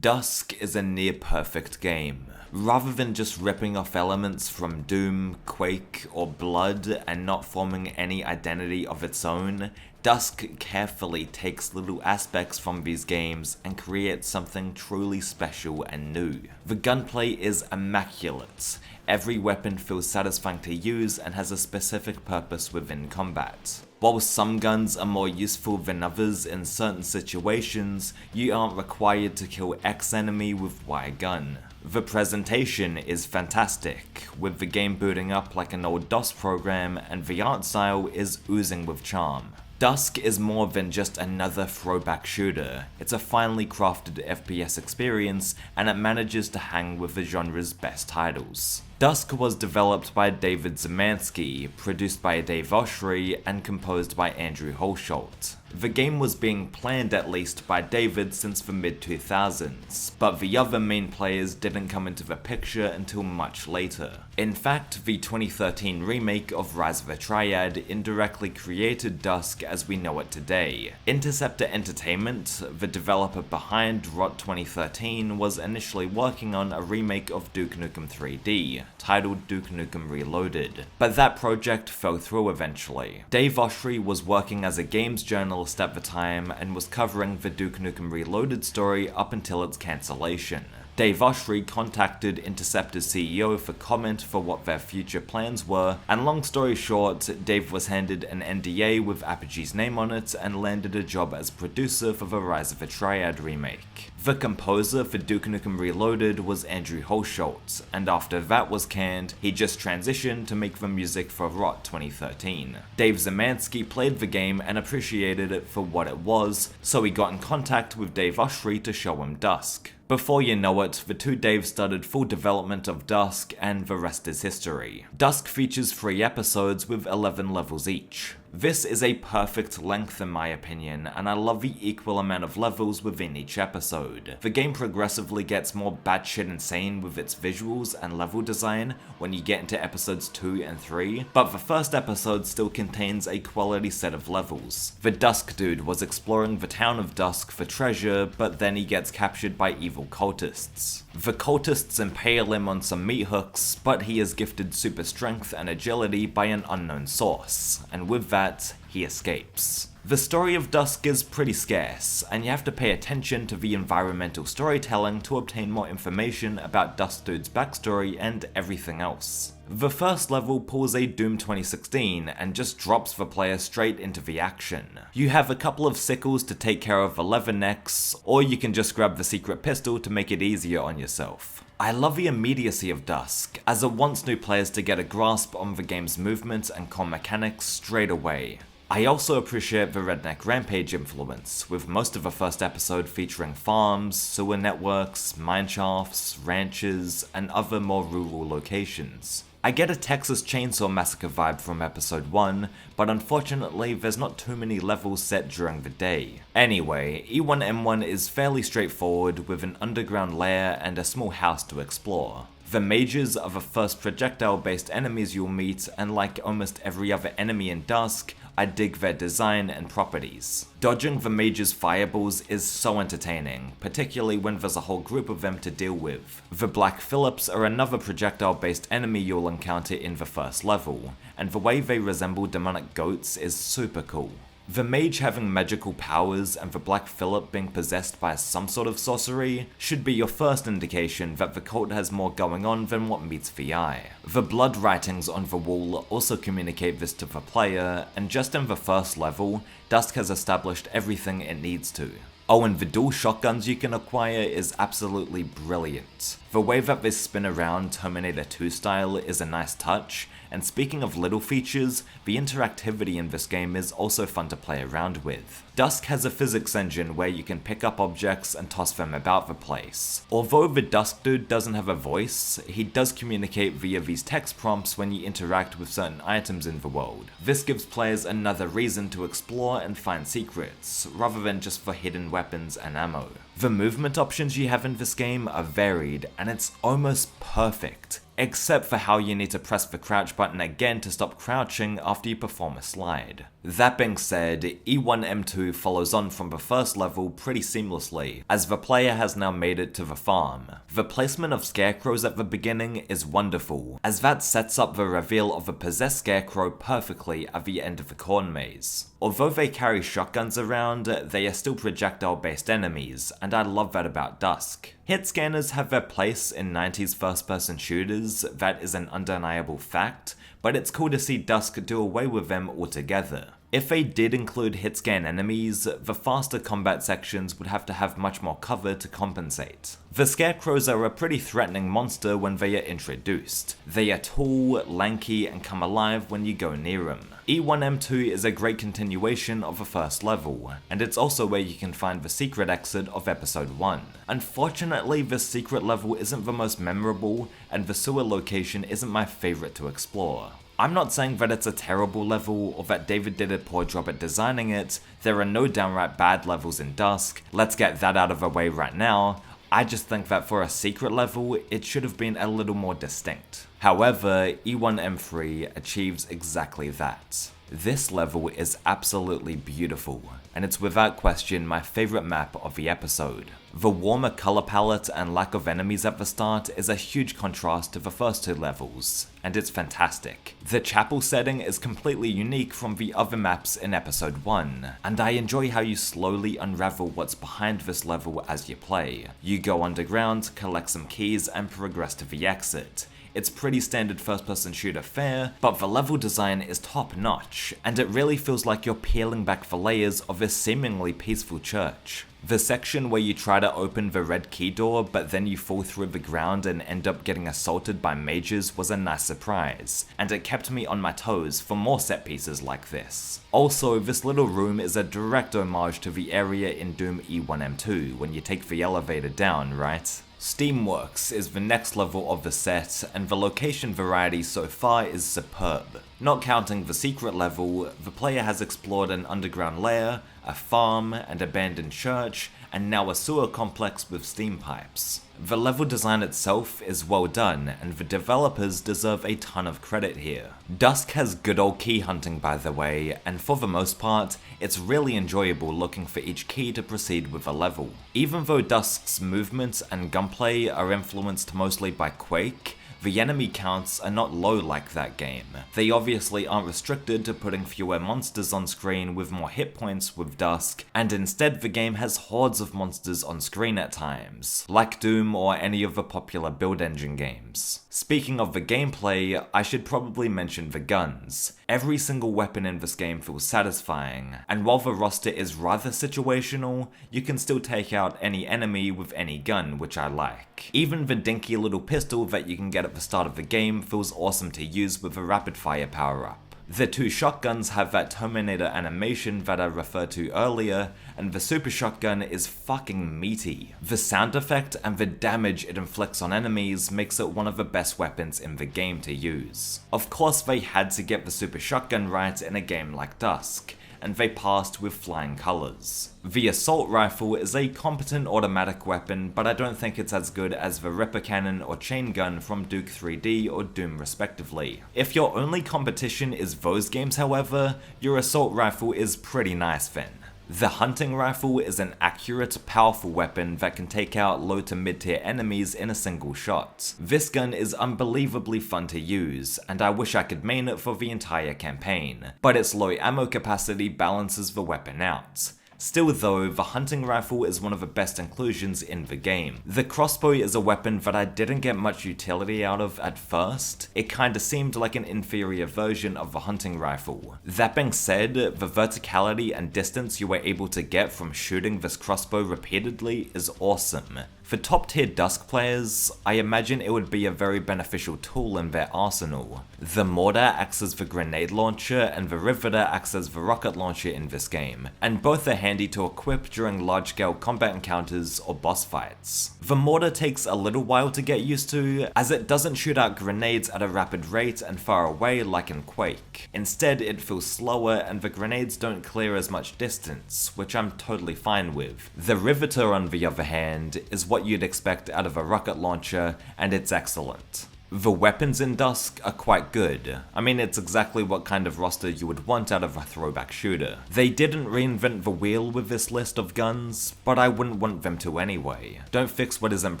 Dusk is a near-perfect game. Rather than just ripping off elements from Doom, Quake, or Blood and not forming any identity of its own, Dusk carefully takes little aspects from these games and creates something truly special and new. The gunplay is immaculate. Every weapon feels satisfying to use and has a specific purpose within combat. While some guns are more useful than others in certain situations, you aren't required to kill X enemy with Y gun. The presentation is fantastic, with the game booting up like an old DOS program, and the art style is oozing with charm. Dusk is more than just another throwback shooter. It's a finely crafted FPS experience, and it manages to hang with the genre's best titles. Dusk was developed by David Zemansky, produced by Dave Oshry, and composed by Andrew Holsholt. The game was being planned at least by David since the mid-2000s, but the other main players didn't come into the picture until much later. In fact, the 2013 remake of Rise of the Triad indirectly created Dusk as we know it today. Interceptor Entertainment, the developer behind Rot 2013, was initially working on a remake of Duke Nukem 3D, titled Duke Nukem Reloaded, but that project fell through eventually. Dave Oshry was working as a games journalist at the time and was covering the Duke Nukem Reloaded story up until its cancellation. Dave Oshry contacted Interceptor's CEO for comment for what their future plans were, and long story short, Dave was handed an NDA with Apogee's name on it and landed a job as producer for the Rise of the Triad remake. The composer for Duke Nukem Reloaded was Andrew Holsholt, and after that was canned, he just transitioned to make the music for Rot 2013. Dave Zemansky played the game and appreciated it for what it was, so he got in contact with Dave Oshry to show him Dusk. Before you know it, the two Daves started full development of Dusk, and the rest is history. Dusk features 3 episodes with 11 levels each. This is a perfect length in my opinion, and I love the equal amount of levels within each episode. The game progressively gets more batshit insane with its visuals and level design when you get into episodes 2 and 3, but the first episode still contains a quality set of levels. The Dusk dude was exploring the town of Dusk for treasure, but then he gets captured by evil cultists. The cultists impale him on some meat hooks, but he is gifted super strength and agility by an unknown source, and with that, he escapes. The story of Dusk is pretty scarce, and you have to pay attention to the environmental storytelling to obtain more information about Dusk Dude's backstory and everything else. The first level pulls a Doom 2016 and just drops the player straight into the action. You have a couple of sickles to take care of the leather necks, or you can just grab the secret pistol to make it easier on yourself. I love the immediacy of Dusk, as it wants new players to get a grasp on the game's movements and core mechanics straight away. I also appreciate the Redneck Rampage influence, with most of the first episode featuring farms, sewer networks, mineshafts, ranches, and other more rural locations. I get a Texas Chainsaw Massacre vibe from episode 1, but unfortunately there's not too many levels set during the day. Anyway, E1M1 is fairly straightforward with an underground lair and a small house to explore. The mages are the first projectile-based enemies you'll meet, and like almost every other enemy in Dusk, I dig their design and properties. Dodging the mages' fireballs is so entertaining, particularly when there's a whole group of them to deal with. The Black Phillips are another projectile-based enemy you'll encounter in the first level, and the way they resemble demonic goats is super cool. The mage having magical powers and the Black Phillip being possessed by some sort of sorcery should be your first indication that the cult has more going on than what meets the eye. The blood writings on the wall also communicate this to the player, and just in the first level, Dusk has established everything it needs to. Oh, and the dual shotguns you can acquire is absolutely brilliant. The way that they spin around Terminator 2 style is a nice touch, and speaking of little features, the interactivity in this game is also fun to play around with. Dusk has a physics engine where you can pick up objects and toss them about the place. Although the Dusk dude doesn't have a voice, he does communicate via these text prompts when you interact with certain items in the world. This gives players another reason to explore and find secrets, rather than just for hidden weapons and ammo. The movement options you have in this game are varied, and it's almost perfect, except for how you need to press the crouch button again to stop crouching after you perform a slide. That being said, E1M2 follows on from the first level pretty seamlessly, as the player has now made it to the farm. The placement of scarecrows at the beginning is wonderful, as that sets up the reveal of a possessed scarecrow perfectly at the end of the corn maze. Although they carry shotguns around, they are still projectile-based enemies, and I love that about Dusk. Hit scanners have their place in 90s first-person shooters, that is an undeniable fact, but it's cool to see Dusk do away with them altogether. If they did include hit scan enemies, the faster combat sections would have to have much more cover to compensate. The scarecrows are a pretty threatening monster when they are introduced. They are tall, lanky, and come alive when you go near them. E1M2 is a great continuation of the first level, and it's also where you can find the secret exit of episode 1. Unfortunately, the secret level isn't the most memorable, and the sewer location isn't my favorite to explore. I'm not saying that it's a terrible level or that David did a poor job at designing it. There are no downright bad levels in Dusk, let's get that out of the way right now. I just think that for a secret level, it should have been a little more distinct. However, E1M3 achieves exactly that. This level is absolutely beautiful, and it's without question my favorite map of the episode. The warmer color palette and lack of enemies at the start is a huge contrast to the first two levels, and it's fantastic. The chapel setting is completely unique from the other maps in episode 1, and I enjoy how you slowly unravel what's behind this level as you play. You go underground, collect some keys, and progress to the exit. It's pretty standard first-person shooter fare, but the level design is top-notch, and it really feels like you're peeling back the layers of this seemingly peaceful church. The section where you try to open the red key door, but then you fall through the ground and end up getting assaulted by mages was a nice surprise, and it kept me on my toes for more set pieces like this. Also, this little room is a direct homage to the area in Doom E1M2 when you take the elevator down, right? Steamworks is the next level of the set, and the location variety so far is superb. Not counting the secret level, the player has explored an underground lair, a farm, an abandoned church, and now a sewer complex with steam pipes. The level design itself is well done, and the developers deserve a ton of credit here. Dusk has good old key hunting by the way, and for the most part, it's really enjoyable looking for each key to proceed with a level. Even though Dusk's movements and gunplay are influenced mostly by Quake, the enemy counts are not low like that game. They obviously aren't restricted to putting fewer monsters on screen with more hit points with Dusk, and instead the game has hordes of monsters on screen at times, like Doom or any of the popular build engine games. Speaking of the gameplay, I should probably mention the guns. Every single weapon in this game feels satisfying, and while the roster is rather situational, you can still take out any enemy with any gun, which I like. Even the dinky little pistol that you can get at the start of the game feels awesome to use with a rapid fire power-up. The two shotguns have that Terminator animation that I referred to earlier, and the super shotgun is fucking meaty. The sound effect and the damage it inflicts on enemies makes it one of the best weapons in the game to use. Of course they had to get the super shotgun right in a game like Dusk, and they passed with flying colors. The assault rifle is a competent automatic weapon, but I don't think it's as good as the Ripper Cannon or Chain Gun from Duke 3D or Doom respectively. If your only competition is those games however, your assault rifle is pretty nice then. The hunting rifle is an accurate, powerful weapon that can take out low to mid tier enemies in a single shot. This gun is unbelievably fun to use, and I wish I could main it for the entire campaign, but its low ammo capacity balances the weapon out. Still though, the hunting rifle is one of the best inclusions in the game. The crossbow is a weapon that I didn't get much utility out of at first. It kinda seemed like an inferior version of the hunting rifle. That being said, the verticality and distance you were able to get from shooting this crossbow repeatedly is awesome. For top tier Dusk players, I imagine it would be a very beneficial tool in their arsenal. The mortar acts as the grenade launcher and the riveter acts as the rocket launcher in this game, and both are handy to equip during large scale combat encounters or boss fights. The mortar takes a little while to get used to, as it doesn't shoot out grenades at a rapid rate and far away like in Quake. Instead, it feels slower and the grenades don't clear as much distance, which I'm totally fine with. The riveter, on the other hand, is what you'd expect out of a rocket launcher, and it's excellent. The weapons in Dusk are quite good. I mean, it's exactly what kind of roster you would want out of a throwback shooter. They didn't reinvent the wheel with this list of guns, but I wouldn't want them to anyway. Don't fix what isn't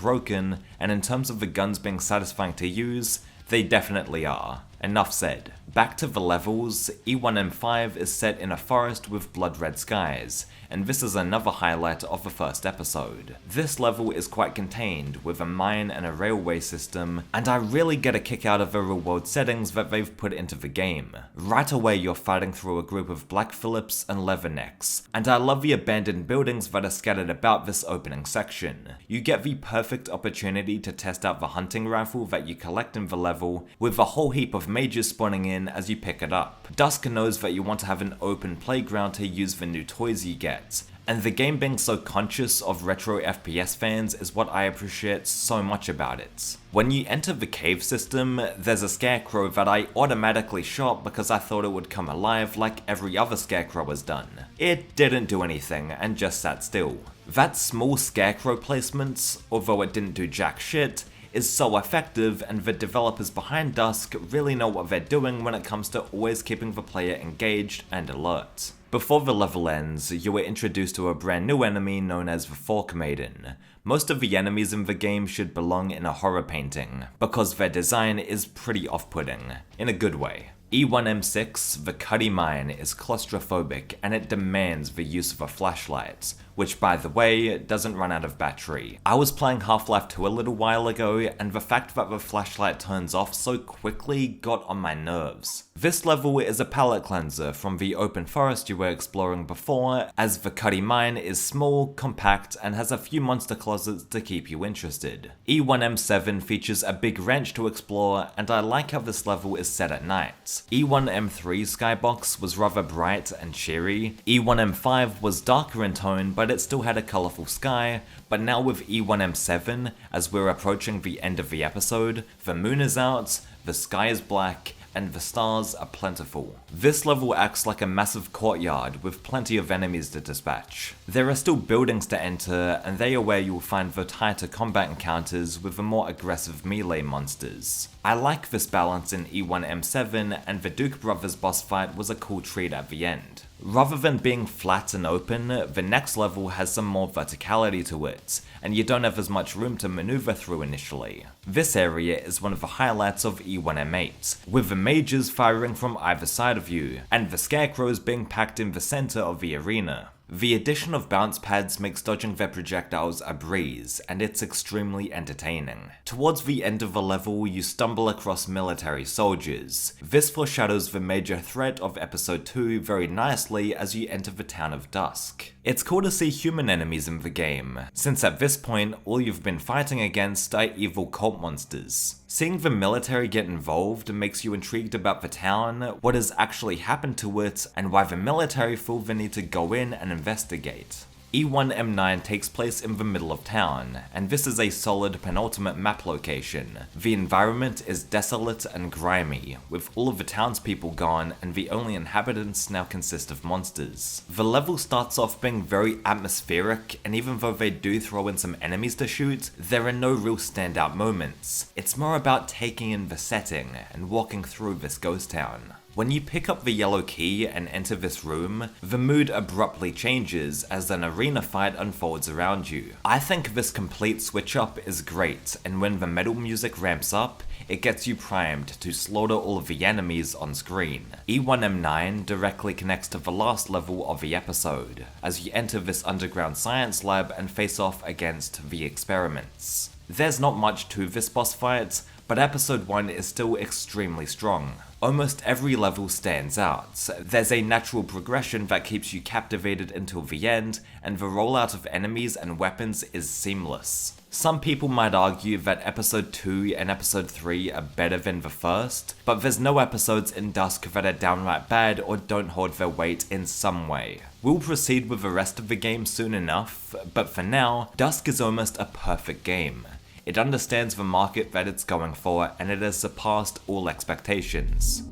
broken, and in terms of the guns being satisfying to use, they definitely are. Enough said. Back to the levels, E1M5 is set in a forest with blood red skies, and this is another highlight of the first episode. This level is quite contained, with a mine and a railway system, and I really get a kick out of the real world settings that they've put into the game. Right away you're fighting through a group of Black Phillips and Leathernecks, and I love the abandoned buildings that are scattered about this opening section. You get the perfect opportunity to test out the hunting rifle that you collect in the level, with a whole heap of mages spawning in as you pick it up. Dusk knows that you want to have an open playground to use the new toys you get, and the game being so conscious of retro FPS fans is what I appreciate so much about it. When you enter the cave system, there's a scarecrow that I automatically shot because I thought it would come alive like every other scarecrow has done. It didn't do anything and just sat still. That small scarecrow placement, although it didn't do jack shit, is so effective, and the developers behind Dusk really know what they're doing when it comes to always keeping the player engaged and alert. Before the level ends, you are introduced to a brand new enemy known as the Fork Maiden. Most of the enemies in the game should belong in a horror painting, because their design is pretty off-putting, in a good way. E1M6, the Cuddy Mine, is claustrophobic and it demands the use of a flashlight, which by the way, doesn't run out of battery. I was playing Half-Life 2 a little while ago, and the fact that the flashlight turns off so quickly got on my nerves. This level is a palette cleanser from the open forest you were exploring before, as the Cuddy Mine is small, compact, and has a few monster closets to keep you interested. E1M7 features a big ranch to explore, and I like how this level is set at night. E1M3 skybox was rather bright and cheery. E1M5 was darker in tone, but it still had a colourful sky, but now with E1M7, as we're approaching the end of the episode, the moon is out, the sky is black, and the stars are plentiful. This level acts like a massive courtyard with plenty of enemies to dispatch. There are still buildings to enter, and they are where you will find the tighter combat encounters with the more aggressive melee monsters. I like this balance in E1M7, and the Duke Brothers boss fight was a cool treat at the end. Rather than being flat and open, the next level has some more verticality to it, and you don't have as much room to maneuver through initially. This area is one of the highlights of E1M8, with the mages firing from either side of you, and the scarecrows being packed in the center of the arena. The addition of bounce pads makes dodging their projectiles a breeze, and it's extremely entertaining. Towards the end of the level, you stumble across military soldiers. This foreshadows the major threat of episode 2 very nicely as you enter the town of Dusk. It's cool to see human enemies in the game, since at this point all you've been fighting against are evil cult monsters. Seeing the military get involved makes you intrigued about the town, what has actually happened to it, and why the military feel the need to go in and investigate. E1M9 takes place in the middle of town, and this is a solid penultimate map location. The environment is desolate and grimy, with all of the townspeople gone and the only inhabitants now consist of monsters. The level starts off being very atmospheric, and even though they do throw in some enemies to shoot, there are no real standout moments. It's more about taking in the setting and walking through this ghost town. When you pick up the yellow key and enter this room, the mood abruptly changes as an arena fight unfolds around you. I think this complete switch up is great, and when the metal music ramps up, it gets you primed to slaughter all of the enemies on screen. E1M9 directly connects to the last level of the episode, as you enter this underground science lab and face off against the experiments. There's not much to this boss fight, but episode 1 is still extremely strong. Almost every level stands out. There's a natural progression that keeps you captivated until the end, and the rollout of enemies and weapons is seamless. Some people might argue that episode 2 and episode 3 are better than the first, but there's no episodes in Dusk that are downright bad or don't hold their weight in some way. We'll proceed with the rest of the game soon enough, but for now, Dusk is almost a perfect game. It understands the market that it's going for, and it has surpassed all expectations.